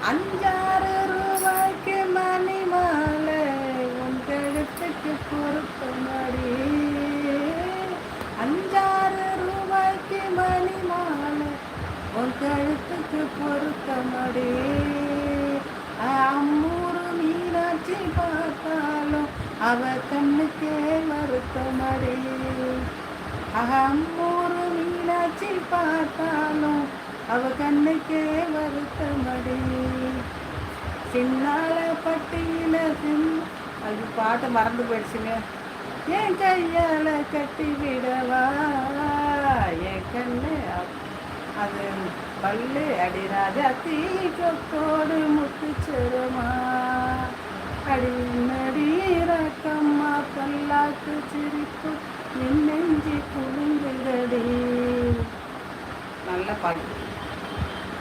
₹5 மணி மாலை உன் கழுத்துக்கு பொருத்தமடி. ₹5 மணி மாலை உன் கழுத்துக்கு பொருத்தமடி. அம்மூரு மீனாட்சி பார்த்தாலும் அவ கண்ணுக்கே வருத்தமடி. அம்மூரு மீனாட்சி பார்த்தாலும் அவ கண்ணுக்கே வருத்தமடி. சின்னால பட்டியில அது பாட்டை மறந்து போயிடுச்சுங்க. என் கையால கட்டி விடவா என் கண்ணு அது பல்லு அடிராஜா தீ கொத்தோடு முத்துச்சரமா அடி நடி ரக்கம்மா பல்லாக்கு சிரிப்பு நெஞ்சு குழுங்குதடி. நல்ல பாட்டு.